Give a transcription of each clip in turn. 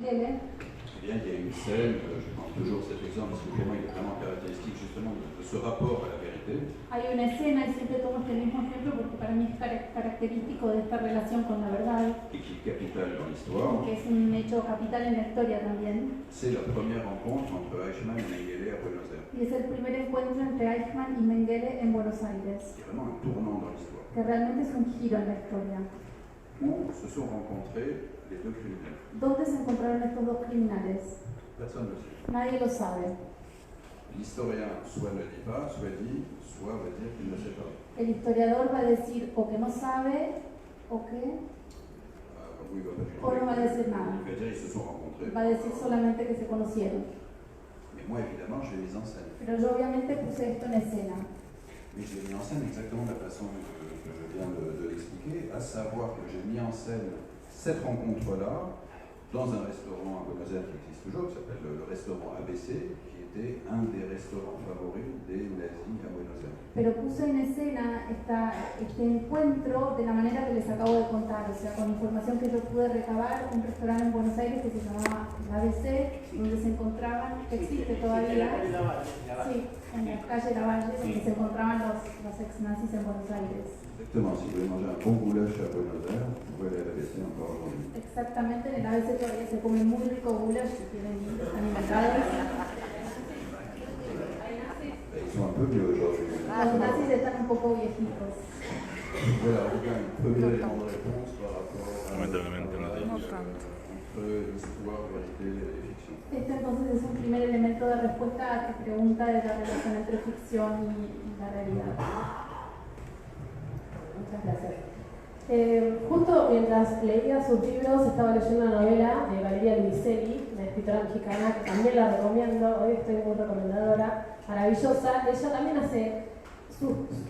Mengele. Eh bien, il y a une scène, je prends toujours cet exemple parce que pour moi il est vraiment caractéristique justement de ce rapport à la vérité. Hay una escena, y siempre tomo este mismo ejemplo porque para mí es característico de esta relación con la verdad, Et qui est capital dans l'histoire. que es un hecho capital en la historia también. C'est la première rencontre entre Eichmann et Mengele à Buenos Aires. Y es el primer encuentro entre Eichmann y Mengele en Buenos Aires, C'est vraiment un tournant dans l'histoire. que realmente es un giro en la historia. Où se sont rencontrés les deux criminels. ¿Dónde se encontraron estos dos criminales? Personne ne le sait. Nadie lo sabe. L'historien soit ne dit pas, soit dit, soit va dire qu'il ne sait pas. El historiador va a decir o que no sabe o que Oui, il va pas o no va a decir nada. Il va dire ils se sont rencontrés. Va a decir solamente que se conocieron. Mais moi évidemment je l'ai mis en scène. Pero yo obviamente puse esto en escena. Mais je l'ai mis en scène exactement de la façon que je viens de l'expliquer, à savoir que j'ai mis en scène cette rencontre-là dans un restaurant à Buenos Aires qui existe toujours, qui s'appelle le restaurant ABC, qui était un des restaurants favoris des nazis à Buenos Aires. Pero puse en escena este encuentro de la manera que les acabo de contar, o sea, con información que yo pude recabar, un restaurante en Buenos Aires que se llamaba ABC, donde se encontraban, que existe todavía, sí, en la calle Lavalle, donde se encontraban los ex-nazis en Buenos Aires. Exactement, si vous voulez manger un bon goulash à Buenos Aires, vous pouvez aller à l'ABC encore aujourd'hui. Exactamente, en el ABC todavía se come muy rico goulash, que tienen animalidades. Ils sont un peu vieux aujourd'hui. Los nazis están un poco viejitos. Voilà, donc un premier élément de réponse par rapport à Lamentablemente no tanto. entre l'histoire, vérité et fiction. Este entonces es un primer elemento de respuesta a tu pregunta de la relación entre ficción y la realidad. Muchas gracias. Justo mientras leía sus libros estaba leyendo una novela de Valeria Luiselli, una escritora mexicana que también la recomiendo, hoy estoy muy recomendadora, maravillosa. Ella también hace,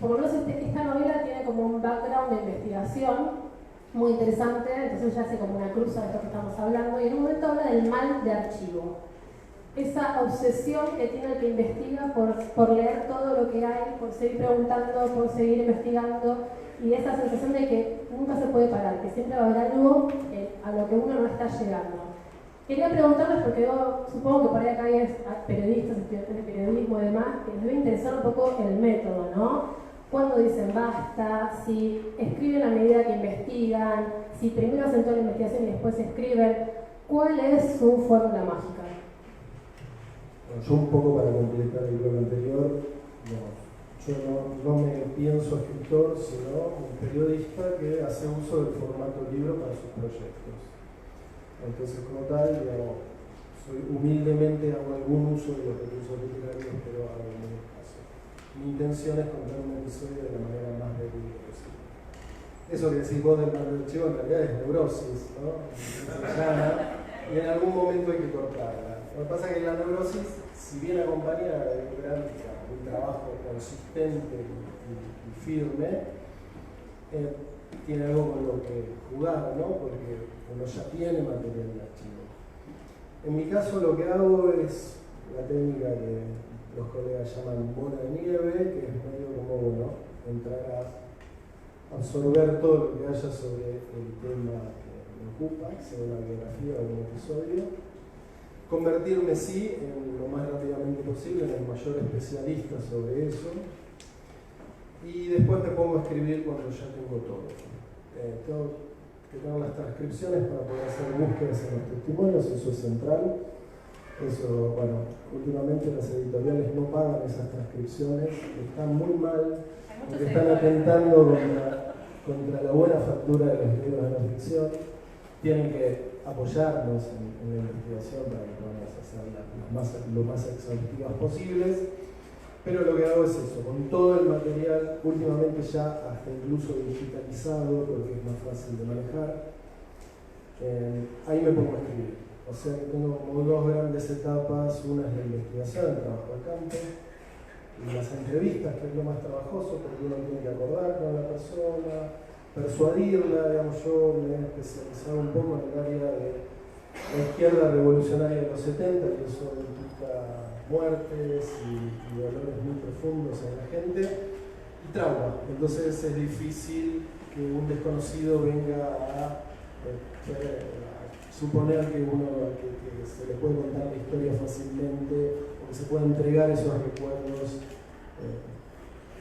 por lo menos esta novela tiene como un background de investigación muy interesante, entonces ella hace como una cruza de esto que estamos hablando y en un momento habla del mal de archivo. Esa obsesión que tiene el que investiga por leer todo lo que hay, por seguir preguntando, por seguir investigando, y esa sensación de que nunca se puede parar, que siempre va a haber algo a lo que uno no está llegando. Quería preguntarles, porque yo supongo que por ahí acá hay periodistas, estudiantes de periodismo y demás, que les debe interesar un poco el método, ¿no? Cuando dicen basta, si escriben a medida que investigan, si primero hacen toda la investigación y después escriben, ¿cuál es su fórmula mágica? Bueno, yo un poco para completar el bloque anterior, yo no me pienso escritor, sino un periodista que hace uso del formato libro para sus proyectos. Entonces, como tal, humildemente hago algún uso de los recursos literarios, pero hago muy escaso. Mi intención es contar un episodio de la manera más verídica posible. Eso que decís vos del mal del archivo en realidad es neurosis, ¿no? Se llama, y en algún momento hay que cortarla. Lo que pasa es que la neurosis, si bien acompañada de un trabajo consistente y firme, tiene algo con lo que jugar, ¿no? Porque uno ya tiene material de archivo. En mi caso lo que hago es la técnica que los colegas llaman bola de nieve, que es medio como, bueno, entrar a absorber todo lo que haya sobre el tema que me ocupa, sea una biografía o un episodio, convertirme sí en lo más rápidamente posible en el mayor especialista sobre eso, y después me pongo a escribir cuando ya tengo todo. Tengo que tener las transcripciones para poder hacer búsquedas en los testimonios, eso es central. Eso, bueno, últimamente las editoriales no pagan esas transcripciones, están muy mal, porque están atentando contra la buena factura de los libros de no ficción. Tienen que apoyarnos en la investigación para que podamos hacer lo más exhaustivas posibles. Pero lo que hago es eso, con todo el material, últimamente ya hasta incluso digitalizado, porque es más fácil de manejar, ahí me pongo a escribir. O sea que tengo como dos grandes etapas, una es la investigación, el trabajo de campo, y las entrevistas, que es lo más trabajoso, porque uno tiene que acordar con la persona, persuadirla. Digamos, yo me he especializado un poco en el área de la izquierda revolucionaria de los 70, que eso implica muertes y dolores muy profundos en la gente, y trauma. Entonces es difícil que un desconocido venga a suponer que se le puede contar la historia fácilmente o que se puede entregar esos recuerdos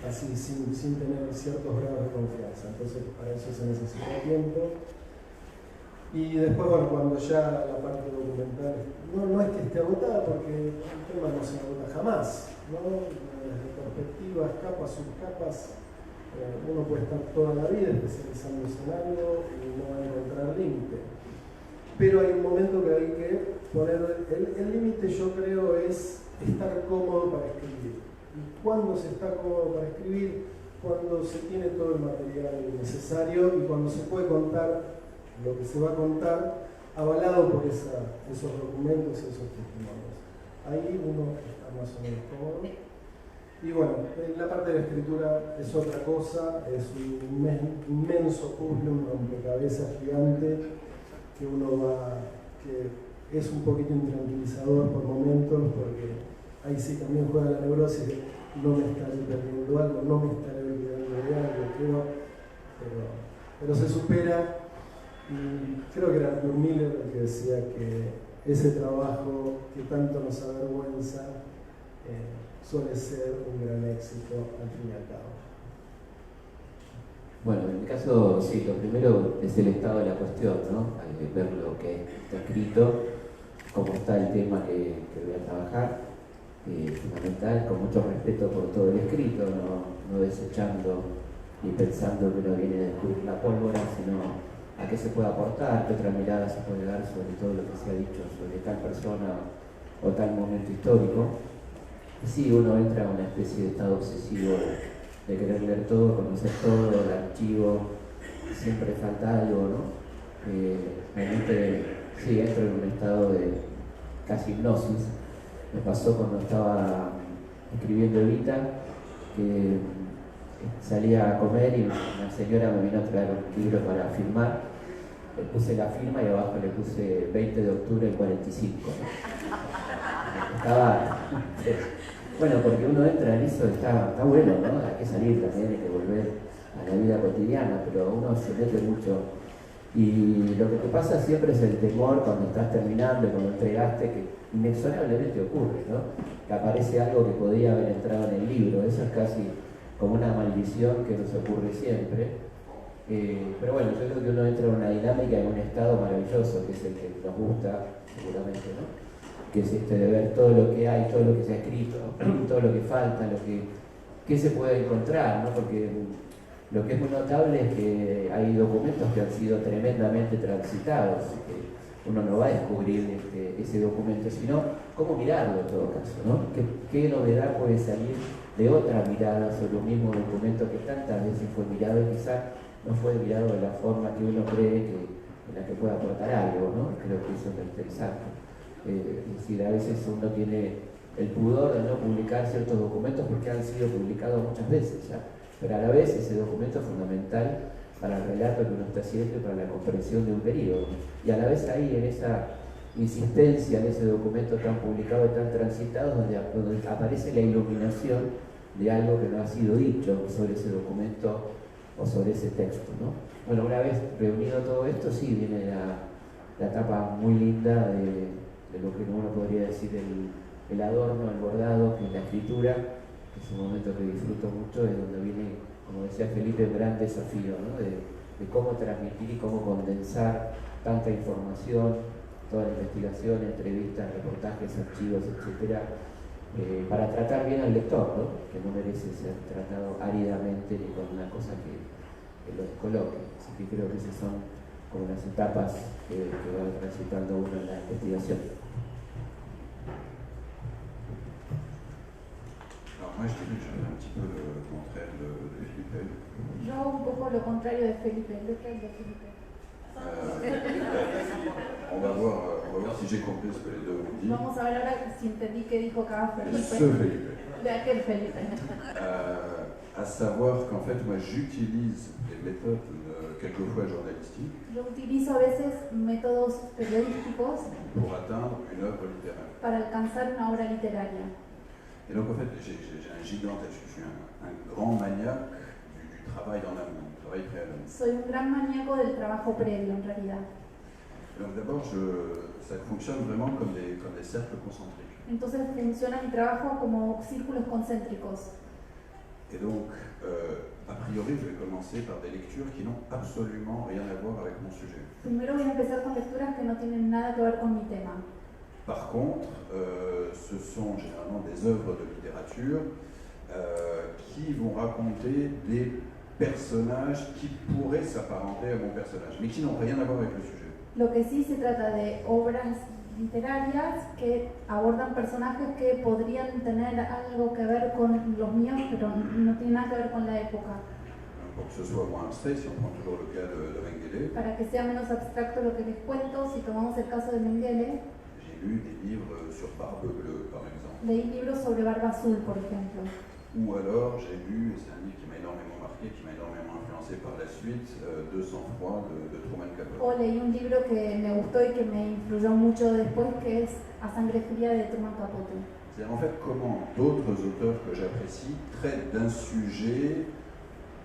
así sin tener ciertos grados de confianza. Entonces para eso se necesita tiempo. Y después, bueno, cuando ya la parte documental no es que esté agotada, porque el tema no se agota jamás, ¿no? Desde perspectivas, capas, subcapas, uno puede estar toda la vida especializándose en algo y no va a encontrar límite. Pero hay un momento que hay que poner, el límite yo creo es estar cómodo para escribir. Y cuando se está cómodo para escribir, cuando se tiene todo el material necesario y cuando se puede contar lo que se va a contar, avalado por esos documentos y esos testimonios. Ahí uno está más o menos cómodo. Y bueno, la parte de la escritura es otra cosa, es un inmenso puzzle, un rompecabezas gigante que es un poquito intranquilizador por momentos, porque ahí sí también juega la neurosis de no me estaré perdiendo algo, no me estaré olvidando de algo, pero se supera. Y creo que era Arthur Miller el que decía que ese trabajo que tanto nos avergüenza suele ser un gran éxito al fin y al cabo. Bueno, en mi caso, sí, lo primero es el estado de la cuestión, ¿no? Ver lo que está escrito, cómo está el tema que voy a trabajar, fundamental, con mucho respeto por todo el escrito, no desechando y pensando que uno viene a descubrir la pólvora, sino a qué se puede aportar, qué otra mirada se puede dar sobre todo lo que se ha dicho sobre tal persona o tal momento histórico. Y sí, uno entra en una especie de estado obsesivo de querer leer todo, conocer todo, el archivo, siempre falta algo, ¿no? Realmente, sí, entro en un estado de casi hipnosis. Me pasó cuando estaba escribiendo Evita, que salía a comer y una señora me vino a traer un libro para firmar. Le puse la firma y abajo le puse 20 de octubre del 45. Estaba... Bueno, porque uno entra en eso, está bueno, ¿no? Hay que salir también, hay que volver a la vida cotidiana, pero uno se mete mucho. Y lo que te pasa siempre es el temor cuando estás terminando y cuando entregaste, que inexorablemente ocurre, ¿no? Que aparece algo que podía haber entrado en el libro. Eso es casi como una maldición que nos ocurre siempre. Pero bueno, yo creo que uno entra en una dinámica, en un estado maravilloso, que es el que nos gusta, seguramente, ¿no? Que es de ver todo lo que hay, todo lo que se ha escrito, todo lo que falta, qué se puede encontrar, ¿no? Porque lo que es muy notable es que hay documentos que han sido tremendamente transitados, que uno no va a descubrir ese documento, sino cómo mirarlo en todo caso, ¿no? ¿Qué novedad puede salir de otra mirada sobre un mismo documento que tantas veces fue mirado y quizá no fue mirado de la forma que uno cree en la que puede aportar algo, ¿no? Creo que eso es lo interesante. Es decir, a veces uno tiene el pudor de no publicar ciertos documentos porque han sido publicados muchas veces ya, pero a la vez ese documento es fundamental para el relato que uno está haciendo y para la comprensión de un periodo. Y a la vez ahí, en esa insistencia, en ese documento tan publicado y tan transitado, donde aparece la iluminación de algo que no ha sido dicho sobre ese documento o sobre ese texto, ¿no? Bueno, una vez reunido todo esto, sí viene la etapa muy linda de lo que uno podría decir el adorno, el bordado, que es la escritura, que es un momento que disfruto mucho, es donde viene, como decía Felipe, un gran desafío, ¿no? de cómo transmitir y cómo condensar tanta información, toda la investigación, entrevistas, reportajes, archivos, etcétera, para tratar bien al lector, ¿no? Que no merece ser tratado áridamente ni con una cosa que lo descoloque. Así que creo que esas son como las etapas que va transitando uno en la investigación. Alors moi je dirais que j'ai un petit peu le contraire de Felipe. Yo un poco lo contrario de Felipe, lo que es de Felipe. On va voir si j'ai compris ce que les deux ont dit. Vamos a ver ahora si entendí qué dijo cada Felipe. Ce Felipe. De aquel Felipe. À savoir qu'en fait, moi, j'utilise des méthodes quelquefois journalistiques Yo utilizo a veces métodos periodísticos pour atteindre une œuvre littéraire. para alcanzar una obra literaria. Et donc, en fait, j'ai un gigantesque, je suis un grand maniaque du travail en amont, du travail préalable. Soy un gran maníaco del trabajo previo, en realidad. Donc d'abord, ça fonctionne vraiment comme des cercles concentriques. Entonces funciona mi trabajo como círculos concéntricos. Et donc, a priori, je vais commencer par des lectures qui n'ont absolument rien à voir avec mon sujet. Primero voy a empezar con lecturas que no tienen nada que ver con mi tema. Par contre, ce sont généralement des œuvres de littérature qui vont raconter des personnages qui pourraient s'apparenter à mon personnage, mais qui n'ont rien à voir avec le sujet. Lo que sí se trata de obras literarias que abordan personajes que podrían tener algo que ver con los míos, pero no tienen nada que ver con la época. Pour que ce soit moins abstrait, si on prend toujours le cas de Mengele, Para que sea menos abstracto lo que les cuento, si tomamos el caso de Mengele, j'ai lu des livres sur Barbe Bleue, par exemple. leí libros sobre Barba Azul, por ejemplo. Ou alors j'ai lu, et c'est un livre qui m'a énormément marqué, qui m'a énormément influencé par la suite, 200 froid de Truman Capote. O leí un libro que me gustó y que me influyó mucho después, que es A Sangre Fría de Truman Capote. C'est-à-dire en fait comment d'autres auteurs que j'apprécie traitent d'un sujet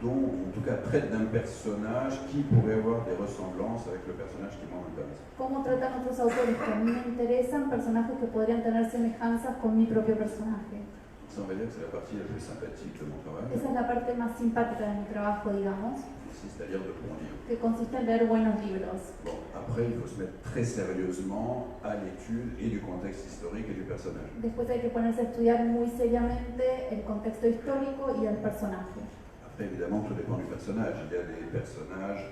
dont, en tout cas, traitent d'un personnage qui pourrait avoir des ressemblances avec le personnage qui moi m'intéresse. Cómo tratan otros autores que a mí me interesan, personajes que podrían tener semejanzas con mi propio personaje. Ça, on va dire que c'est la partie la plus sympathique de mon travail, Esa es la parte más simpática de mi trabajo, digamos, consiste à lire de bons livres. que consiste en leer buenos libros. Bon, après, il faut se mettre très sérieusement à l'étude et du contexte historique et du personnage. Después hay que ponerse a estudiar muy seriamente el contexto histórico y el personaje. Après, évidemment, tout dépend du personnage. Il y a des personnages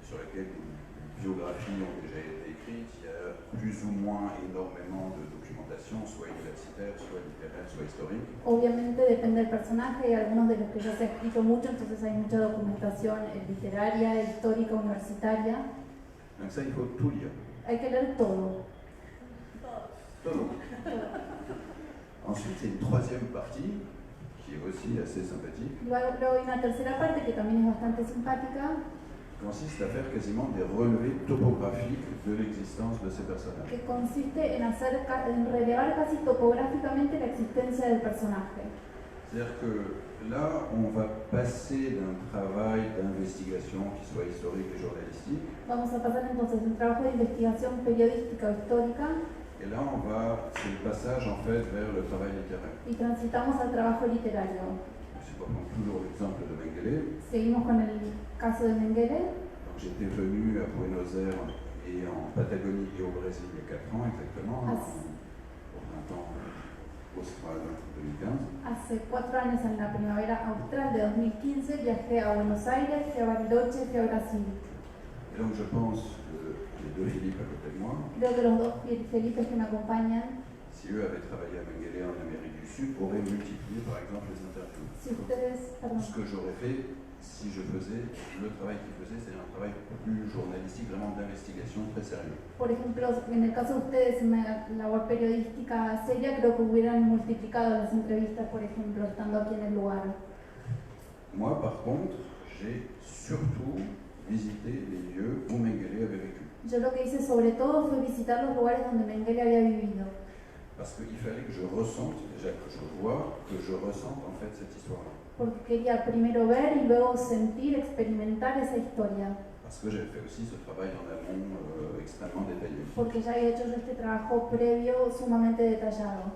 sur lesquels des biographies ont déjà été écrites. Il y a plus ou moins énormément de documentation, soit universitaire, soit littéraire, soit historique. Obviamente depende del personaje, y algunos de los que ya se ha escrito mucho, entonces hay mucha documentación literaria, histórica, universitaria. Donc ça, il faut tout lire. Hay que leer todo. Todo. Ensuite, il y a une troisième partie qui est aussi assez sympathique, Luego hay una tercera parte que también es bastante simpática, qui consiste à faire quasiment des relevés topographiques de l'existence de ces personnages. que consiste en relevar casi topográficamente la existencia del personaje. C'est-à-dire que là, on va passer d'un travail d'investigation qui soit historique et journalistique, Vamos a pasar entonces de un trabajo de investigación periodística o histórica et là, c'est le passage en fait vers le travail littéraire. y transitamos al trabajo literario. Si on prend toujours l'exemple de Mengele, Seguimos con el caso de Mengele. donc j'étais venu à Buenos Aires et en Patagonie et au Brésil il y a 4 ans exactement, Ah, au printemps austral 2015. Hace 4 años, en la primavera austral de 2015, viajé a Buenos Aires, fui a Bariloche, fui a Brasil. Et donc je pense que les deux Philippe à côté de moi, Creo que los dos Felipes que me acompañan, si eux avaient travaillé à Mengele en Amérique du Sud, auraient multiplié par exemple les interviews. si ustedes, perdón, Ce que j'aurais fait si je faisais le travail qu'ils faisaient, c'est un travail plus journalistique, vraiment d'investigation très sérieux. por ejemplo, en el caso de ustedes, una labor periodística seria, creo que hubieran multiplicado las entrevistas, por ejemplo, estando aquí en el lugar. Moi, par contre, j'ai surtout visité les lieux où Mengele avait vécu. Yo lo que hice sobre todo fue visitar los lugares donde Mengele había vivido, Parce qu'il fallait que je ressente, déjà que je vois, que je ressente en fait cette histoire-là. porque quería primero ver y luego sentir, experimentar esa historia, Parce que j'avais fait aussi ce travail en amont extrêmement détaillé. porque ya había hecho yo este trabajo previo sumamente detallado.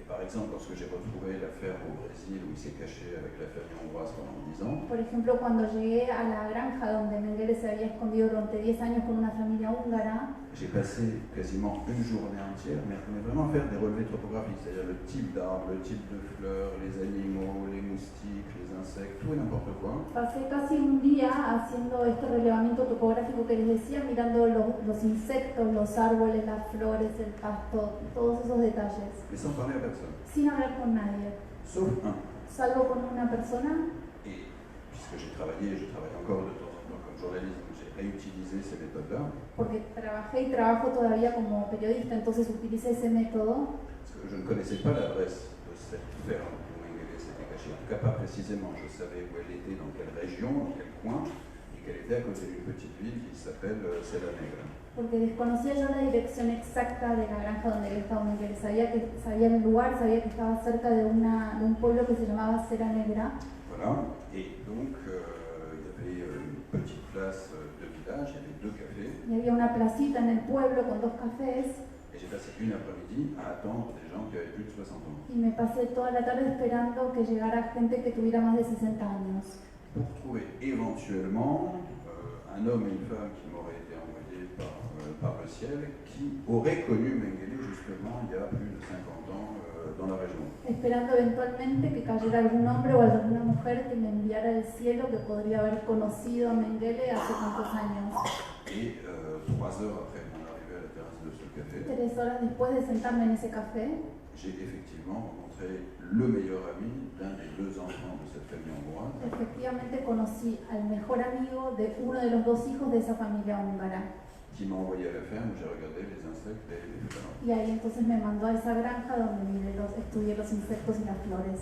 Et par exemple, lorsque j'ai retrouvé l'affaire au Brésil où il s'est caché avec la famille hongroise pendant 10 ans, Por ejemplo, cuando llegué a la granja donde Mengele se había escondido durante 10 años con una familia húngara, j'ai passé quasiment une journée entière, mais vraiment à faire des relevés topographiques, c'est-à-dire le type d'arbres, le type de fleurs, les animaux, les moustiques, les insectes, tout et n'importe quoi. pasé casi un día haciendo este relevamiento topográfico que les decía, mirando los insectos, los árboles, las flores, el pasto, todos esos detalles, Mais sans parler à personne. sin hablar con nadie, Sauf un. salvo con una persona. Et puisque j'ai travaillé, je travaille encore de temps en temps comme journaliste, donc j'ai réutilisé ces méthodes-là, Porque trabajé y trabajo todavía como periodista, entonces utilicé ese método, parce que je ne connaissais pas l'adresse de cette ferme où Mengele s'était caché. En tout cas, pas précisément. Je savais où elle était, dans quelle région, dans quel coin, et qu'elle était à côté d'une petite ville qui s'appelle Serra Negra. porque desconocía yo la dirección exacta de la granja donde había estado Mengele. Sabía el lugar, sabía que estaba cerca de un pueblo que se llamaba Serra Negra. Voilà. Et donc, il y avait une petite place de village, il y avait 2 cafés, y había una placita en el pueblo con 2 cafés et j'ai passé une après-midi à attendre des gens qui avaient plus de 60 ans. y me pasé toda la tarde esperando que llegara gente que tuviera más de 60 años Pour trouver éventuellement un homme et une femme qui m'auraient été envoyés par le ciel, qui auraient connu Mengele justement il y a plus de 50 ans dans la région. esperando eventualmente que cayera algún hombre o alguna mujer que me enviara del cielo que podría haber conocido a Mengele hace tantos años. Et 3 heures après mon arrivée à la terrasse de ce café, 3 horas después de sentarme en ese café, j'ai effectivement rencontré le meilleur ami d'un des 2 enfants de cette famille hongroise, efectivamente conocí al mejor amigo de uno de los 2 hijos de esa familia húngara. qui m'a envoyé à la ferme où j'ai regardé les insectes et les fleurs. Y ahí entonces me mandó a esa granja donde estudié los insectos y las flores.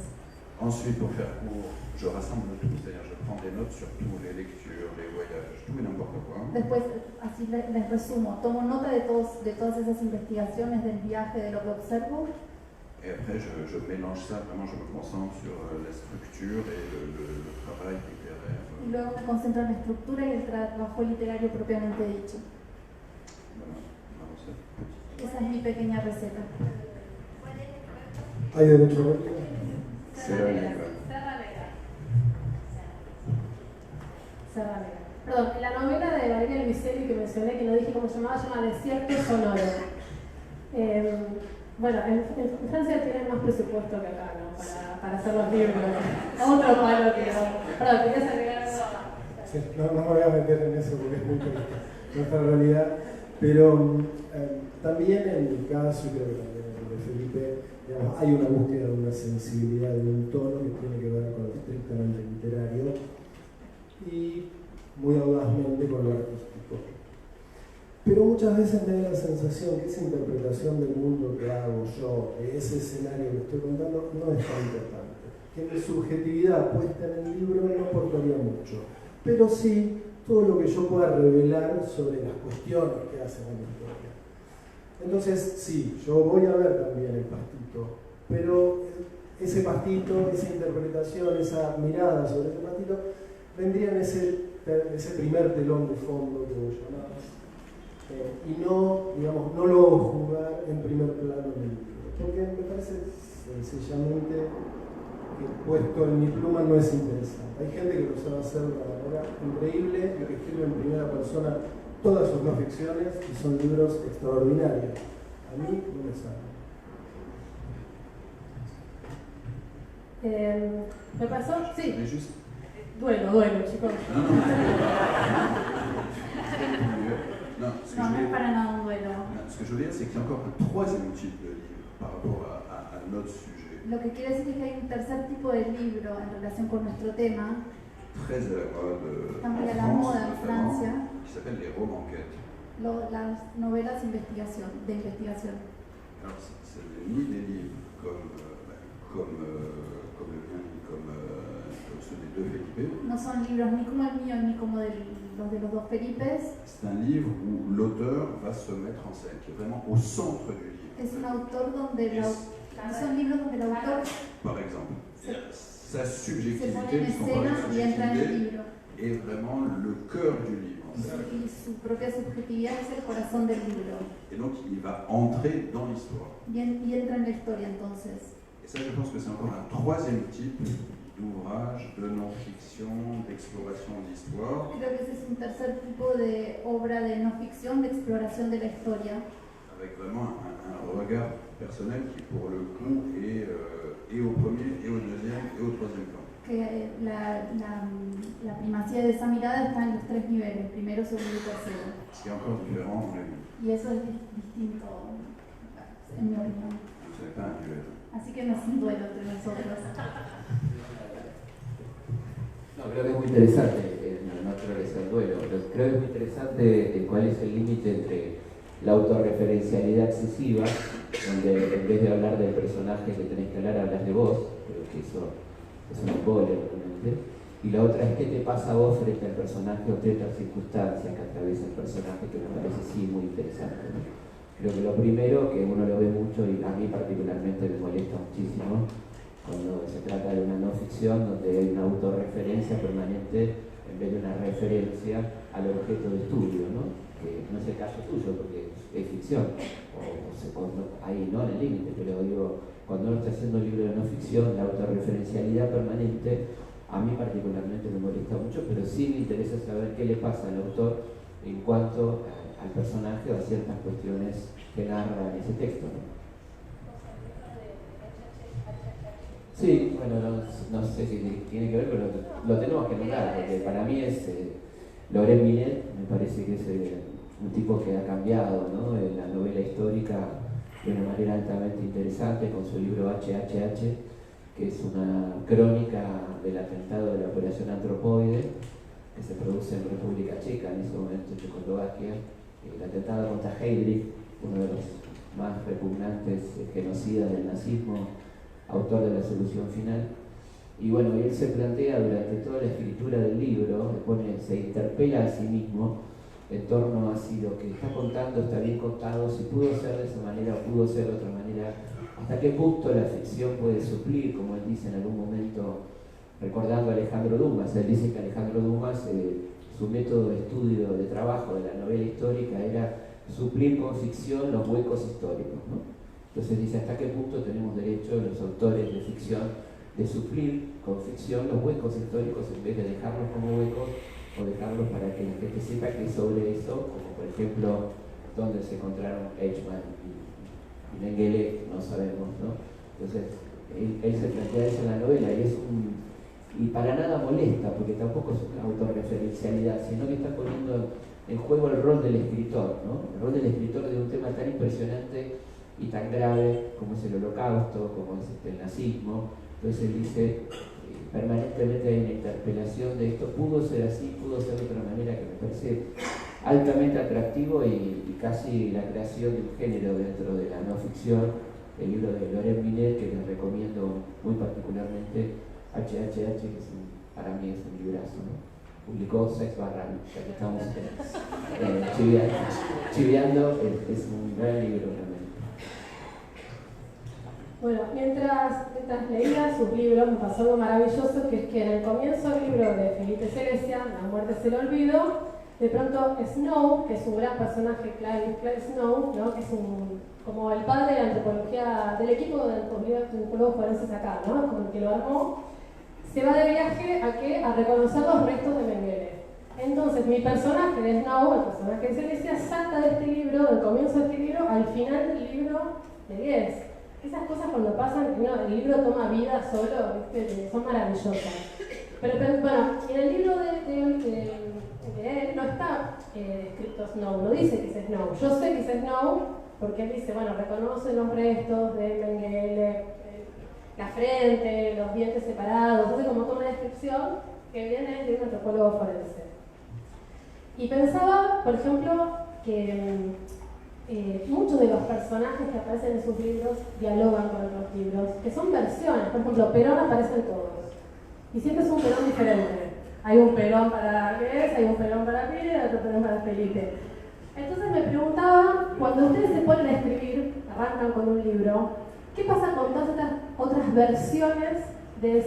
Ensuite, pour faire court, je rassemble tout, c'est-à-dire je prends des notes sur tout, les lectures, les voyages, tout et n'importe quoi. Después, así les resumo, tomo nota de todas esas investigaciones del viaje, de lo que observo, Et après, je mélange ça, vraiment, je me concentre sur la structure et le travail littéraire. y luego me concentro en la estructura y el trabajo literario propiamente dicho. Voilà, ma recette. Esa es mi pequeña receta. ¿Hay derecho a réplica? Cero libra. Serranera. Perdón, la novela de Valeria Luiselli que mencioné, que no dije cómo se llama Desierto Sonoro. Bueno, en Francia tienen más presupuesto que acá, ¿no? Para hacer los libros. Otro palo que no. Perdón, ¿querías agregar algo? Sí, no me voy a meter en eso porque es muy triste nuestra realidad, pero también en mi caso, y creo que también en el de Felipe, digamos, hay una búsqueda de una sensibilidad, de un tono que tiene que ver con lo estrictamente literario y muy audazmente con lo artístico. Pero muchas veces me da la sensación que esa interpretación del mundo que hago yo, de ese escenario que estoy contando, no es tan importante. Que mi subjetividad puesta en el libro no aportaría mucho, pero sí todo lo que yo pueda revelar sobre las cuestiones que hacen a la historia. Entonces, sí, yo voy a ver también el pastito, pero ese pastito, esa interpretación, esa mirada sobre ese pastito, vendría en ese primer telón de fondo que vos llamabas. Y no, digamos, no lo hago jugar en primer plano en el libro, porque me parece sencillamente que puesto en mi pluma no es interesante. Hay gente que lo sabe hacer de una manera increíble y que escribe en primera persona todas sus no ficciones y son libros extraordinarios. A mí no me sale. ¿Me pasó? Sí. Mais juste. Duelo, chicos. Non, ce que No, je no es voulais- para nada un duelo. ce que je veux dire, c'est qu'il y a encore un troisième type de livre par rapport à notre sujet, Lo que quiere decir es que hay un tercer tipo de libro en relación con nuestro tema, très à la mode está muy a en la France, moda en notamment, Francia, qui s'appelle les romans-enquêtes. las novelas de investigación. Alors, ce n'est ni des livres comme le mien, ni comme ceux des 2 Felipe. No son libros ni como el mío ni como los de los 2 Felipes. C'est un livre où l'auteur va se mettre en scène, qui est vraiment au centre du livre. Es un autor donde Et son libros donde el autor par exemple, sa se subjectivité, pone en son problème escena de y entra en el subjectivité libro. est vraiment le cœur du livre. en fait. Y su propia subjetividad es el corazón del libro. Et donc, il va entrer dans l'histoire. Y entra en la historia entonces. Et ça, je pense que c'est encore un troisième type d'ouvrage de non-fiction, d'exploration d'histoire, Creo que ese es un tercer tipo de obra de no ficción, de exploración de la historia, avec vraiment un regard personnel qui, pour le coup, est au premier, et au deuxième, et au troisième plan. que la primacía de esa mirada está en los 3 niveles, primero, segundo y tercero. Ce qui est encore différent dans la vie. Y eso es distinto, en mi opinión. Ce n'est pas un duel. Así que no es un duelo entre nosotros. No, creo que es muy interesante, no creo que sea el duelo, pero creo que es muy interesante cuál es el límite entre la autorreferencialidad excesiva, donde en vez de hablar del personaje que tenés que hablar, hablas de vos, pero que eso es un embole realmente, y la otra es qué te pasa a vos frente al personaje o frente a las circunstancias que atraviesa el personaje, que me parece sí muy interesante. Creo que lo primero, que uno lo ve mucho y a mí particularmente me molesta muchísimo, cuando se trata de una no ficción donde hay una autorreferencia permanente en vez de una referencia al objeto de estudio, ¿no? Que no es el caso tuyo porque es ficción, ahí no en el límite, pero digo, cuando uno está haciendo un libro de no ficción, la autorreferencialidad permanente a mí particularmente me molesta mucho, pero sí me interesa saber qué le pasa al autor en cuanto al personaje o a ciertas cuestiones que narra en ese texto, ¿no? Sí, bueno, no sé si tiene que ver, pero lo tenemos que nombrar, porque para mí es Laurent Millet, me parece que es un tipo que ha cambiado, ¿no?, en la novela histórica de una manera altamente interesante con su libro HHH, que es una crónica del atentado de la Operación Antropoide, que se produce en República Checa, en ese momento Checoslovaquia, el atentado contra Heydrich, uno de los más repugnantes genocidas del nazismo, autor de La Solución Final. Y bueno, él se plantea durante toda la escritura del libro, se interpela a sí mismo en torno a si lo que está contando está bien contado, si pudo ser de esa manera o pudo ser de otra manera, hasta qué punto la ficción puede suplir, como él dice en algún momento, recordando a Alejandro Dumas. Él dice que Alejandro Dumas, su método de estudio, de trabajo de la novela histórica era suplir con ficción los huecos históricos, ¿no? Entonces dice, ¿hasta qué punto tenemos derecho los autores de ficción de suplir con ficción los huecos históricos en vez de dejarlos como huecos o dejarlos para que la gente sepa que sobre eso, como por ejemplo donde se encontraron Eichmann y Mengele, no sabemos, ¿no? Entonces él se plantea eso en la novela y para nada molesta, porque tampoco es una autorreferencialidad, sino que está poniendo en juego el rol del escritor, ¿no? El rol del escritor de un tema tan impresionante y tan grave como es el Holocausto, como es el nazismo. Entonces él dice, permanentemente hay una interpelación de esto, pudo ser así, pudo ser de otra manera, que me parece altamente atractivo y casi la creación de un género dentro de la no ficción. El libro de Laurent Millet, que les recomiendo muy particularmente, HHH, que para mí es un librazo, ¿no? Publicó Sex Barran, ya que estamos chiveando, es un gran libro realmente. Bueno, mientras leía sus libros me pasó algo maravilloso, que es que en el comienzo del libro de Felipe Seleccia, La muerte es el olvido, de pronto Snow, que es un gran personaje, Clive Snow, ¿no?, que es como el padre de la antropología, del equipo de antropólogos forenses acá, ¿no?, como el que lo armó, se va de viaje a reconocer los restos de Mengele. Entonces mi personaje de Snow, el personaje de Seleccia, salta de este libro, del comienzo de este libro, al final del libro de 10. Esas cosas cuando pasan, el libro toma vida solo, ¿viste?, son maravillosas. Pero bueno, en el libro de él no está escrito Snow, no dice que es Snow. Yo sé que es Snow porque él dice, bueno, reconoce los restos de Mengele, la frente, los dientes separados, entonces como toda una descripción que viene de un antropólogo forense. Y pensaba, por ejemplo, que muchos de los personajes que aparecen en sus libros dialogan con otros libros, que son versiones. Por ejemplo, Perón aparece en todos, y siempre es un Perón diferente. Hay un Perón para Guedes, hay un Perón para Pire, otro Perón para Felipe. Entonces me preguntaba, cuando ustedes se ponen a escribir, arrancan con un libro, ¿qué pasa con todas estas otras versiones de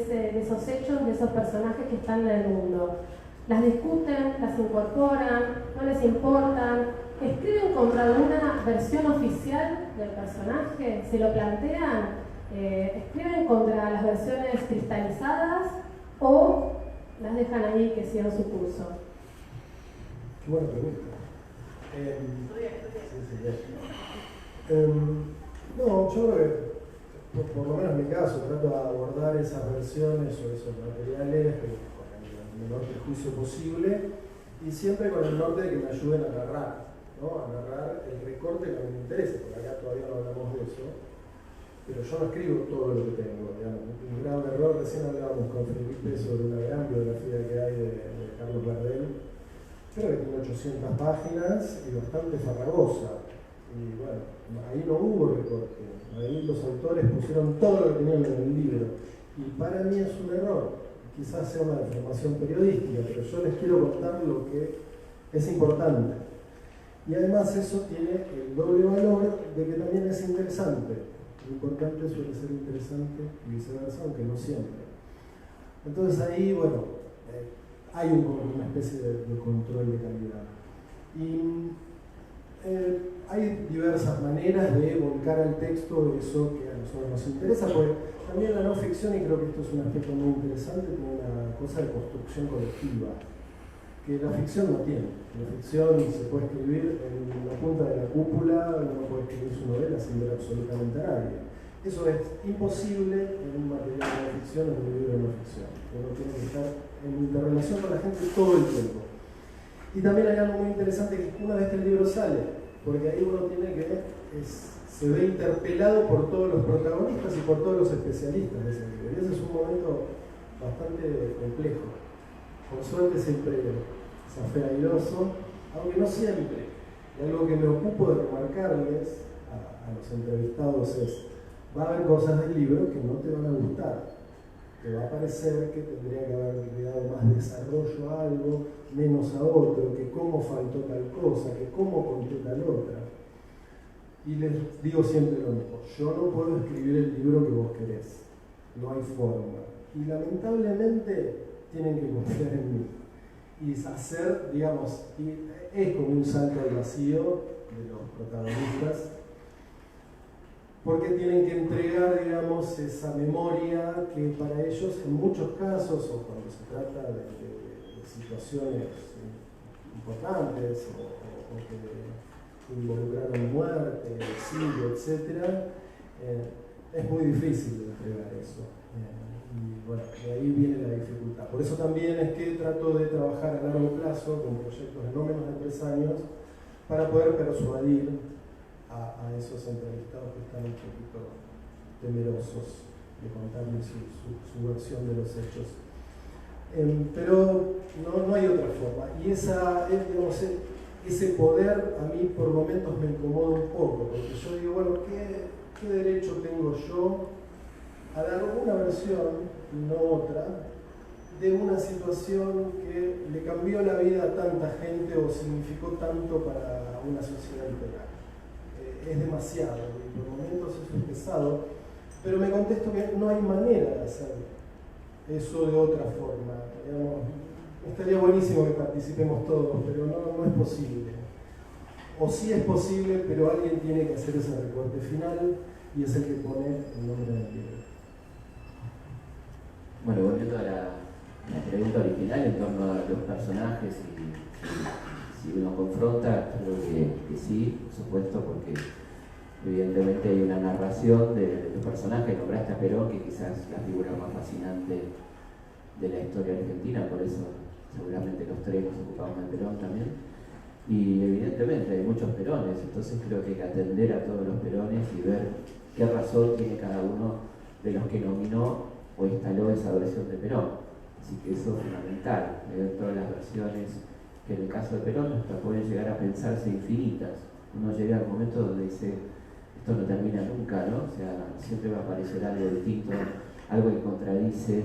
esos hechos, de esos personajes que están en el mundo? ¿Las discuten, las incorporan, no les importan? ¿Escriben contra alguna versión oficial del personaje? ¿Se lo plantean? ¿Escriben contra las versiones cristalizadas o las dejan ahí que sigan su curso? Qué buena pregunta. No, yo creo que, por lo menos en mi caso, trato de abordar esas versiones o esos materiales con el menor prejuicio posible y siempre con el norte de que me ayuden a narrar, ¿no? A narrar el recorte que me interesa, porque acá todavía no hablamos de eso, pero yo no escribo todo lo que tengo, digamos. Un gran error, recién hablábamos con Felipe sobre una gran biografía que hay de Carlos Gardel, creo que tiene 800 páginas y bastante farragosa, y bueno, ahí no hubo recorte, ahí los autores pusieron todo lo que tenían en el libro, y para mí es un error, quizás sea una deformación periodística, pero yo les quiero contar lo que es importante. Y además eso tiene el doble valor de que también es interesante. Lo importante suele ser interesante y viceversa, aunque no siempre. Entonces ahí, bueno, hay una especie de control de calidad. Y hay diversas maneras de volcar al texto eso que a nosotros nos interesa, porque también la no ficción, y creo que esto es un aspecto muy interesante, tiene una cosa de construcción colectiva, que la ficción no tiene. La ficción se puede escribir en la punta de la cúpula, uno puede escribir su novela sin ver absolutamente a nadie. Eso es imposible en un material de no ficción o en un libro de no ficción. Uno tiene que estar en interrelación con la gente todo el tiempo. Y también hay algo muy interesante que una vez que el libro sale, porque ahí uno tiene que se ve interpelado por todos los protagonistas y por todos los especialistas de ese libro. Y ese es un momento bastante complejo. Por suerte siempre zafé airoso, aunque no siempre. Y algo que me ocupo de remarcarles a los entrevistados es: va a haber cosas del libro que no te van a gustar. Te va a parecer que tendría que haberle dado más desarrollo a algo, menos a otro, que cómo faltó tal cosa, que cómo conté tal otra. Y les digo siempre lo mismo: yo no puedo escribir el libro que vos querés, no hay forma. Y lamentablemente tienen que confiar en mí. Y hacer, digamos, es como un salto al vacío de los protagonistas, porque tienen que entregar, digamos, esa memoria que para ellos, en muchos casos, o cuando se trata de situaciones importantes o que involucraron muerte, exilio, etc., es muy difícil entregar eso. Y bueno, de ahí viene la dificultad. Por eso también es que trato de trabajar a largo plazo con proyectos de no menos de 3 años para poder persuadir a esos entrevistados que están un poquito temerosos de contarles su versión de los hechos. Pero no hay otra forma. Y digamos, ese poder a mí por momentos me incomoda un poco, porque yo digo, bueno, ¿qué derecho tengo yo a dar una versión y no otra de una situación que le cambió la vida a tanta gente o significó tanto para una sociedad entera? Es demasiado, y por momentos eso es pesado, pero me contesto que no hay manera de hacer eso de otra forma. Digamos, estaría buenísimo que participemos todos, pero no es posible. O sí es posible, pero alguien tiene que hacer ese recorte final y es el que pone el nombre del libro. Bueno, volviendo a la pregunta original en torno a los personajes y si uno confronta, creo que sí, por supuesto, porque evidentemente hay una narración de los personajes. Nombraste a Perón, que quizás es la figura más fascinante de la historia argentina, por eso seguramente los tres nos ocupamos de Perón también. Y evidentemente hay muchos Perones, entonces creo que hay que atender a todos los Perones y ver qué razón tiene cada uno de los que nominó o instaló esa versión de Perón. Así que eso es fundamental, ver todas las versiones que en el caso de Perón hasta pueden llegar a pensarse infinitas. Uno llega al momento donde dice, esto no termina nunca, ¿no? O sea, siempre va a aparecer algo distinto, algo que contradice,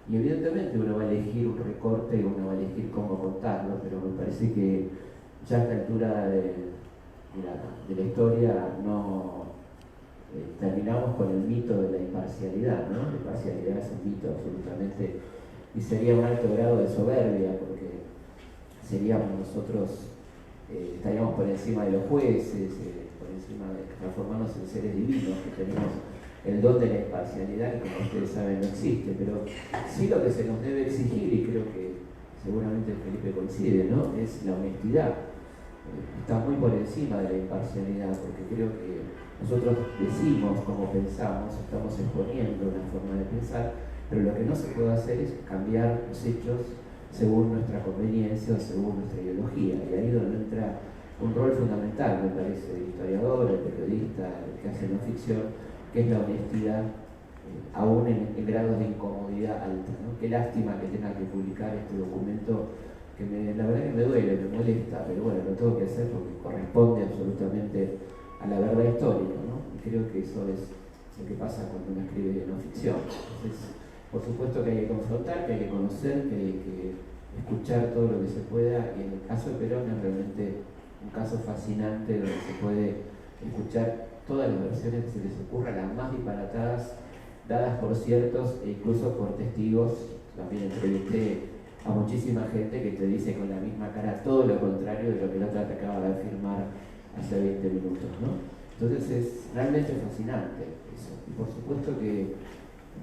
y evidentemente uno va a elegir un recorte y uno va a elegir cómo contarlo, pero me parece que ya a esta altura de la historia no terminamos con el mito de la imparcialidad, ¿no? La imparcialidad es un mito absolutamente, y sería un alto grado de soberbia, porque seríamos nosotros, estaríamos por encima de los jueces, por encima de transformarnos en seres divinos, que tenemos el don de la imparcialidad, que como ustedes saben no existe, pero sí lo que se nos debe exigir, y creo que seguramente Felipe coincide, ¿no? Es la honestidad. Está muy por encima de la imparcialidad, porque creo que nosotros decimos como pensamos, estamos exponiendo una forma de pensar, pero lo que no se puede hacer es cambiar los hechos según nuestra conveniencia o según nuestra ideología, y ahí es donde entra un rol fundamental, me parece, el historiador, el periodista, el que hace no ficción, que es la honestidad, aún en grados de incomodidad alta, ¿no? Qué lástima que tenga que publicar este documento, que la verdad que me duele, me molesta, pero bueno, lo tengo que hacer porque corresponde absolutamente a la verdad histórica, ¿no? Y creo que eso es lo que pasa cuando uno escribe no ficción. Entonces, por supuesto que hay que confrontar, que hay que conocer, que hay que escuchar todo lo que se pueda, y en el caso de Perón es realmente un caso fascinante donde se puede escuchar todas las versiones que se les ocurra, las más disparatadas, dadas por ciertos e incluso por testigos. También entrevisté a muchísima gente que te dice con la misma cara todo lo contrario de lo que el otro te acaba de afirmar hace 20 minutos, ¿no? Entonces es realmente fascinante eso. Y por supuesto que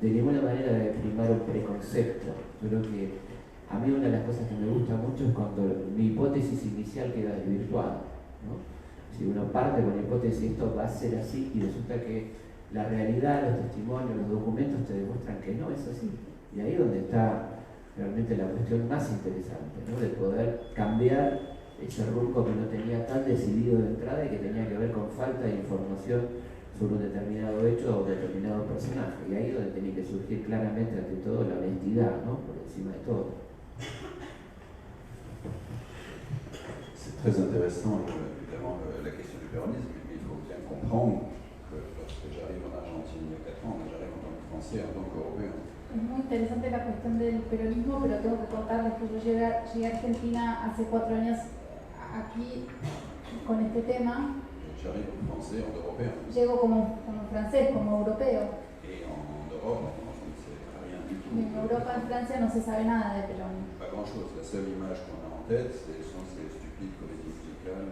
de ninguna manera debe primar un preconcepto. Yo creo que a mí una de las cosas que me gusta mucho es cuando mi hipótesis inicial queda desvirtuada, ¿no? Si uno parte con la hipótesis esto va a ser así y resulta que la realidad, los testimonios, los documentos te demuestran que no es así. Y ahí es donde está realmente la cuestión más interesante, ¿no? De poder cambiar ese rumbo que uno tenía tan decidido de entrada y que tenía que ver con falta de información sobre un determinado hecho o un determinado personaje. Y ahí es donde tenía que surgir claramente ante todo la honestidad, ¿no? Por encima de todo. C'est très intéressant, évidemment, la question du péronisme, mais il faut bien comprendre que lorsque j'arrive en Argentine il y a 4 ans, j'arrive en tant que Français, en tant qu'Européen. Es muy interesante la cuestión del peronismo, pero tengo que contarles que yo llegué a Argentina hace 4 años aquí con este tema. J'arrive en Français, en Européen. Llego como francés, como europeo. Et en Europe, je ne sais rien du tout. En Europa, en Francia, no se sabe nada de Perón. Pas grand-chose. La seule image qu'on a en tête, sont ces stupides comédies musicales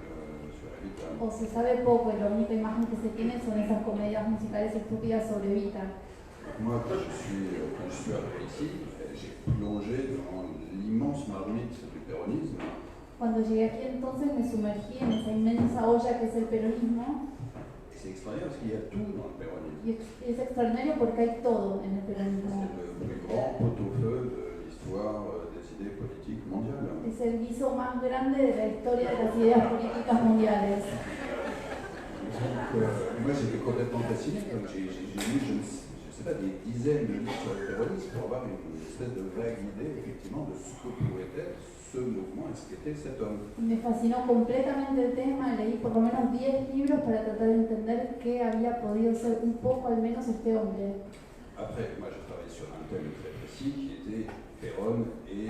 sur la Vita. O se sabe poco y la única imagen que se tiene son esas comedias musicales estúpidas sobre Vita. Moi, quand je suis arrivé ici, j'ai plongé dans l'immense marmite du péronisme. Cuando llegué aquí entonces me sumergí en esa inmensa olla que es el peronismo. Et c'est extraordinaire parce qu'il y a tout dans le péronisme. Y es extraordinario porque hay todo en el peronismo. C'est le plus grand pot-au-feu de l'histoire des idées politiques mondiales. Es el guiso más grande de la historia de las ideas políticas mundiales. Moi, j'étais complètement fasciné. J'ai lu, je ne sais pas, des dizaines de livres sur le péronisme pour avoir une espèce de vague idée, effectivement, de ce que pouvait être ce mouvement et ce qu'était cet homme. Me fascinó completamente el tema, leí por lo menos 10 libros para tratar de entender qué había podido ser un poco al menos este hombre. Après, moi, j'ai travaillé sur un thème très précis qui était Perón et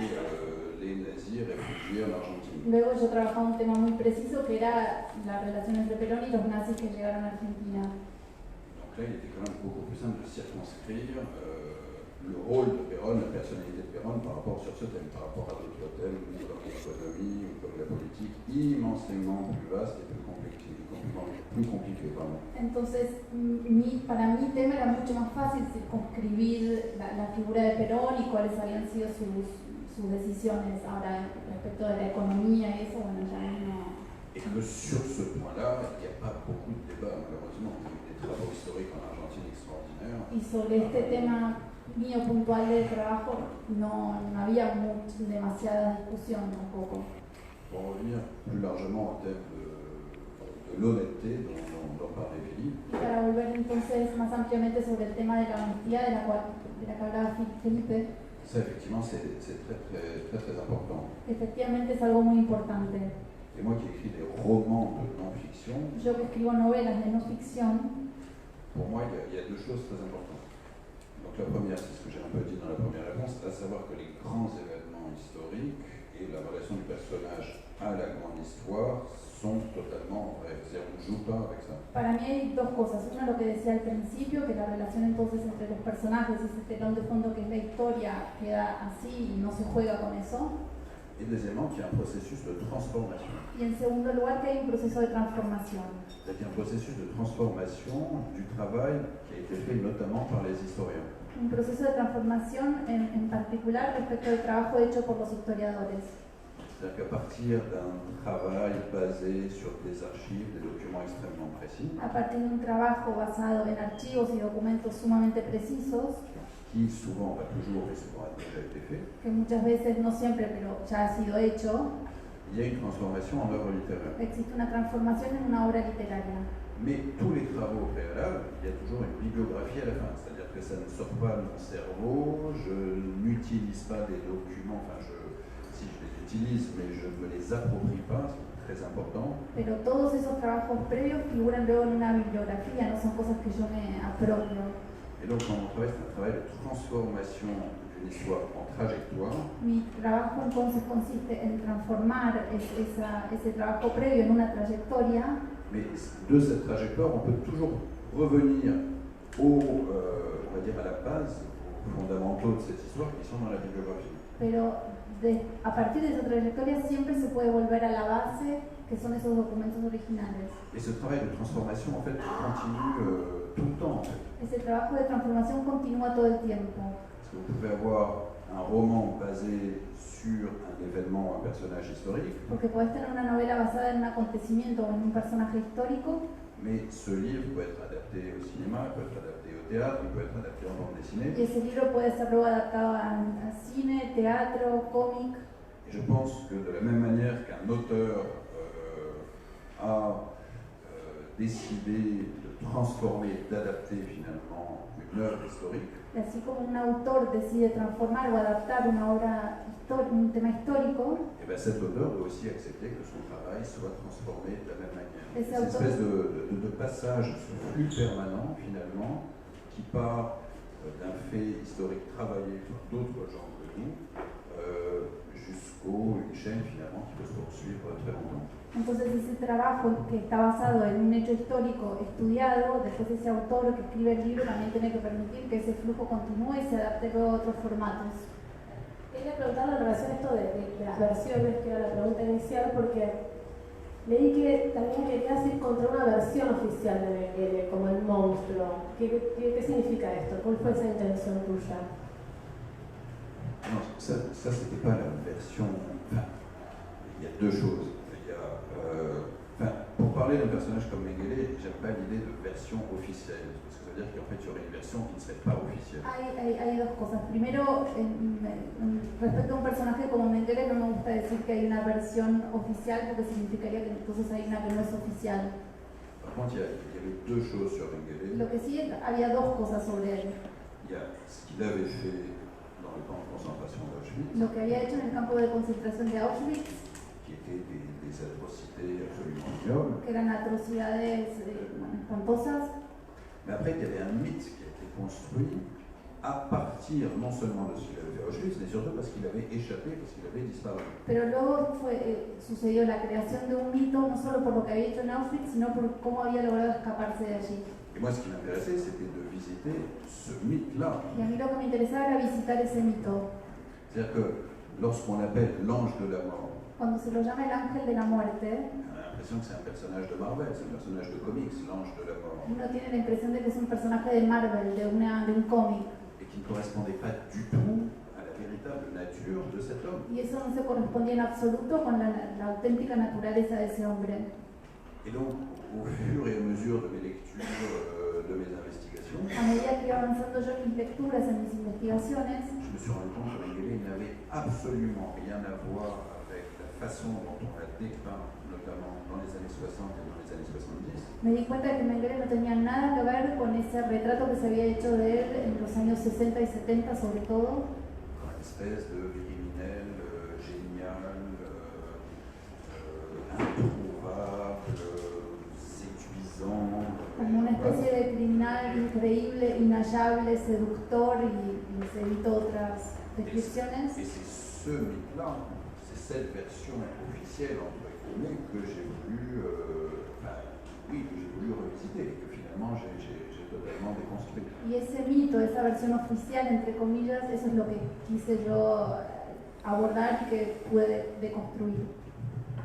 les nazis réfugiés en Argentine. Luego yo trabajaba un tema muy preciso que era la relación entre Perón y los nazis que llegaron a Argentina. Donc là, il était quand même beaucoup plus simple de circonscrire le rôle de Perón, la personnalité de Perón par rapport sur ce thème, par rapport à d'autres thèmes comme l'économie ou comme la politique, immensément plus vaste et plus compliqué. Entonces, para mi tema era mucho más fácil circunscribir la figura de Perón y cuáles habían sido sus decisiones. Ahora, respecto de la economía y eso, bueno, ya no. Et que sur ce point-là, il n'y a pas beaucoup de débat, malheureusement. On a eu des travaux historiques en Argentine extraordinaires. Y sobre este tema mío puntual del trabajo no había demasiada discusión tampoco. Pour revenir plus largement au thème de l'honnêteté dont parlait Philippe. Y para volver entonces más ampliamente sobre el tema de la honestidad de la que hablaba Felipe. Ça, effectivement, c'est très important. Efectivamente es algo muy importante. Et moi qui écris des romans de non-fiction, yo que escribo novelas de no ficción, pour moi, il y a 2 choses très importantes. Donc la première, c'est ce que j'ai un peu dit dans la première réponse, à savoir que les grands événements historiques et la relation du personnage à la grande histoire sont totalement vraies. C'est-à-dire on ne joue pas avec ça. Para mí hay 2 cosas. Una, lo que decía al principio, que la relación entonces entre los personajes, ese telón de fondo que es la historia, queda así y no se juega con eso. Et deuxièmement, qu'il y a un processus de transformation. Y en segundo lugar, que hay un proceso de transformación. C'est-à-dire un processus de transformation du travail qui a été fait notamment par les historiens. Un proceso de transformación en particular respecto del trabajo hecho por los historiadores. C'est-à-dire qu'à partir d'un travail basé sur des archives, des documents extrêmement précis, a partir de un trabajo basado en archivos y documentos sumamente precisos, qui souvent, pas toujours, mais souvent a déjà été fait, que muchas veces, no siempre, pero ya ha sido hecho, il y a une transformation en œuvre littéraire. existe una transformación en una obra literaria. Mais tous les travaux préalables, il y a toujours une bibliographie à la fin, c'est-à-dire que ça ne sort pas de mon cerveau, je n'utilise pas des documents, si je les utilise, mais je ne me les approprie pas, c'est très important. Pero todos esos trabajos previos figuran luego en una bibliografía, no son cosas que yo me apropio. Et donc, quand mon travail, c'est un travail de transformation d'une histoire en trajectoire. Mi trabajo entonces consiste en transformar ese trabajo previo en una trayectoria. Mais de cette trajectoire, on peut toujours revenir on va dire à la base, aux fondamentaux de cette histoire qui sont dans la bibliographie. Pero a partir de esa trayectoria siempre se puede volver a la base, que son esos documentos originales. Et ce travail de transformation, en fait, continue tout le temps, en fait. Ese trabajo de transformación continúa todo el tiempo. Parce que vous pouvez avoir un roman basé sur un événement, un personnage historique, Porque podés tener una novela basada en un acontecimiento o en un personaje histórico, mais ce livre peut être adapté au cinéma, peut être adapté au théâtre, il peut être adapté en bande dessinée. y ese libro puede ser luego adaptado a cine, teatro, cómic. Et je pense que de la même manière qu'un auteur a décidé de transformer, d'adapter finalement une œuvre historique, Y así como un autor decide transformar o adaptar una obra, un tema histórico, et bien cet auteur doit aussi accepter que son travail soit transformé de la même manière. Et C'est une espèce de passage, ce flux permanent finalement, qui part d'un fait historique travaillé par d'autres gens que nous, jusqu'au une chaîne finalement qui peut se poursuivre très longtemps. entonces ese trabajo que está basado en un hecho histórico estudiado, después ese autor que escribe el libro también tiene que permitir que ese flujo continúe y se adapte luego a otros formatos. Quería preguntarle en relación a esto de las versiones, que era la pregunta inicial, porque leí que también querías ir contra una versión oficial de Mengele, como el monstruo. ¿Qué significa esto? ¿Cuál fue esa intención tuya? Non, ça c'était pas la version. Enfin, il y a deux choses. Il y a, pour parler d'un personnage comme Mengele, j'aime pas l'idée de version officielle, parce que ça veut dire qu'en fait il y aurait une version qui ne serait pas officielle. Hay dos cosas. Primero, respecto a un personaje como Mengele, no me gusta decir que hay una versión oficial porque significaría que entonces hay una que no es oficial. Par contre, il y avait deux choses sur Mengele. Lo que sí, había dos cosas sobre él. Il y a ce qu'il avait fait dans le camp de concentration d'Auschwitz, Lo que había hecho en el campo de concentración de Auschwitz, qui étaient des atrocités absolument ignobles. que eran atrocidades espantosas. Mais après, il y avait un mythe qui a été construit à partir non seulement de ce qu'il avait fait à Auschwitz, mais surtout parce qu'il avait échappé, parce qu'il avait disparu. Pero luego sucedió la creación de un mito, no solo por lo que había hecho en Auschwitz, sino por cómo había logrado escaparse de allí. Et moi, ce qui m'intéressait, c'était de visiter ce mythe-là. Y a mí lo que me interesaba era visitar ese mito. C'est-à-dire que lorsqu'on l'appelle l'ange de la mort, Cuando se lo llama el ángel de la muerte, on a l'impression que c'est un personnage de Marvel, c'est un personnage de comics, l'ange de la mort, uno tiene la impresión de que es un personaje de Marvel, de un cómic. et qui ne correspondait pas du tout à la véritable nature de cet homme. Y eso no se correspondía en absoluto con la auténtica naturaleza de ese hombre. Et donc, au fur et à mesure de mes lectures, de mes investigations, A medida que iba avanzando yo en mis lecturas, en mis investigaciones, je me suis rendu compte que Mengele n'avait absolument rien à voir avec la façon dont on l'a dépeint, notamment dans les années 60 et dans les années 70. me di cuenta de que Mengele no tenía nada que ver con ese retrato que se había hecho de él en los años 60 y 70 sobre todo, Une espèce de criminel génial, introuvable, séduisant. como una especie de criminal increíble, inhallable, seductor y se evitó otras descripciones. Et c'est ce mythe-là, c'est cette version officielle, entre guillemets, que j'ai voulu, revisiter, et que finalement j'ai totalement déconstruit. Y ese mito, esa versión oficial, entre comillas, eso es lo que quise yo abordar y que pude deconstruir.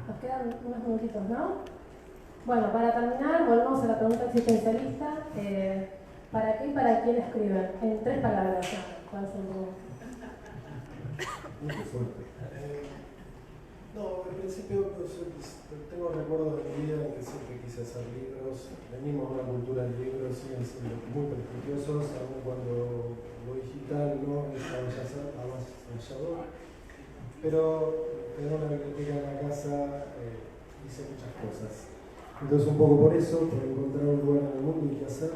Nos quedan unos minutitos, ¿no? Bueno, para terminar, volvemos a la pregunta existencialista. ¿Para qué y para quién escriben? En 3 palabras. ¿Cuál es el número? Qué fuerte. No, al principio pues, tengo recuerdos de mi vida en que siempre quise hacer libros. Venimos de una cultura de libros, siguen siendo muy prestigiosos, aun cuando lo digital no es avasallador. Pero tener una biblioteca en la casa hice muchas cosas. Entonces un poco por eso, por encontrar un lugar en el mundo y qué hacer.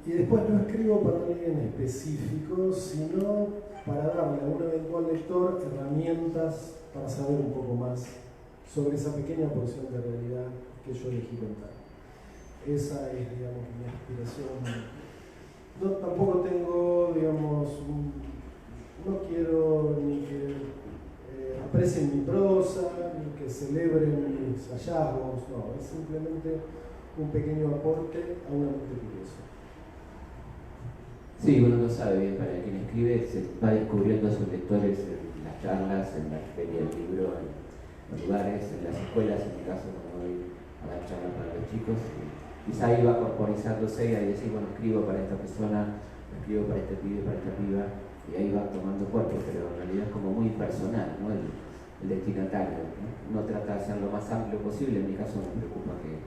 Y después no escribo para alguien específico, sino para darle a un eventual lector herramientas para saber un poco más sobre esa pequeña porción de realidad que yo elegí contar. Esa es, digamos, mi aspiración. No, tampoco tengo, digamos, no quiero ni que aprecien mi prosa, ni que celebren mis hallazgos, no, es simplemente un pequeño aporte a una mente curiosa. Sí, uno no sabe bien para quién escribe, se va descubriendo a sus lectores en las charlas, en la feria del libro, en los lugares, en las escuelas, en mi caso cuando voy a dar charlas para los chicos. Quizá iba corporizándose y ahí decir, bueno, escribo para esta persona, escribo para este pibe, para esta piba, y ahí va tomando cuerpo, pero en realidad es como muy personal, ¿no? El destinatario, ¿no? Uno trata de hacer lo más amplio posible, en mi caso me preocupa que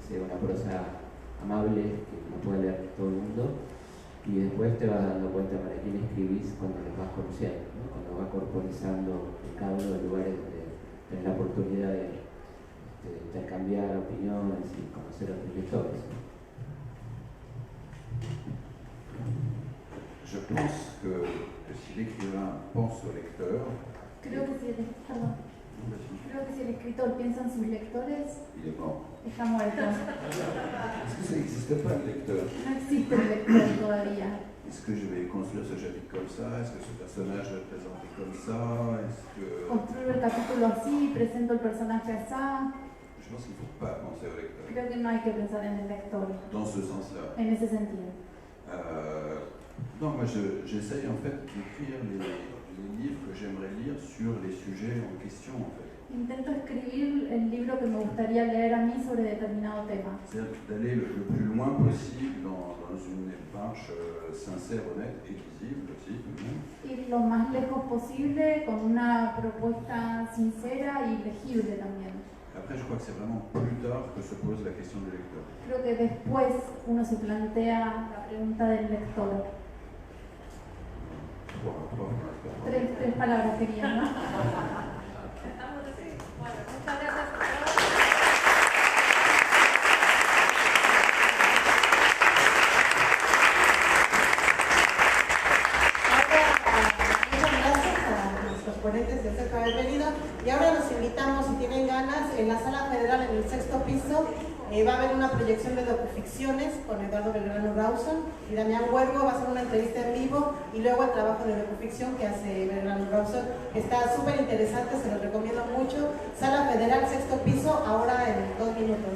sea una prosa amable, que lo pueda leer todo el mundo, y después te vas dando cuenta para quién escribís cuando los vas conociendo, ¿no? Cuando vas corporizando en cada uno de los lugares donde tenés la oportunidad de intercambiar opiniones y conocer a tus lectores, ¿no? Je pense que si l'écrivain pense au lecteur, Creo que si el escritor piensa en sus lectores, il est mort. está muerto. Est-ce que ça n'existe pas le lecteur? No existe el lector todavía. Est-ce que je vais construire ce chapitre comme ça? Est-ce que ce personnage va être présenté comme ça? Est-ce que... Construyo el capítulo así, presento el personaje así. Je pense qu'il ne faut pas penser au lecteur. Creo que no hay que pensar en el lector, Dans ce sens-là. en ese sentido. Non, moi j'essaye en fait d'écrire les livres que j'aimerais lire sur les sujets en question en fait. Intento escribir el libro que me gustaría leer a mí sobre determinado tema. C'est-à-dire d'aller le plus loin possible dans une démarche sincère, honnête et visible aussi. Ir lo más lejos posible con una propuesta sincera y legible también. Après, je crois que c'est vraiment plus tard que se pose la question du lecteur. Creo que después uno se plantea la pregunta del lector. Tres palabras quería, ¿no? Estamos así. Bueno, muchas gracias a todos. Ponentes de cerca haber venido, y ahora los invitamos, si tienen ganas, en la Sala Federal, en el 6º piso, va a haber una proyección de docuficciones con Eduardo Belgrano Rawson y Damián Huergo. Va a ser una entrevista en vivo y luego el trabajo de docuficción que hace Belgrano Rawson. Está súper interesante, se los recomiendo mucho. Sala Federal, 6º piso, ahora en 2 minutos.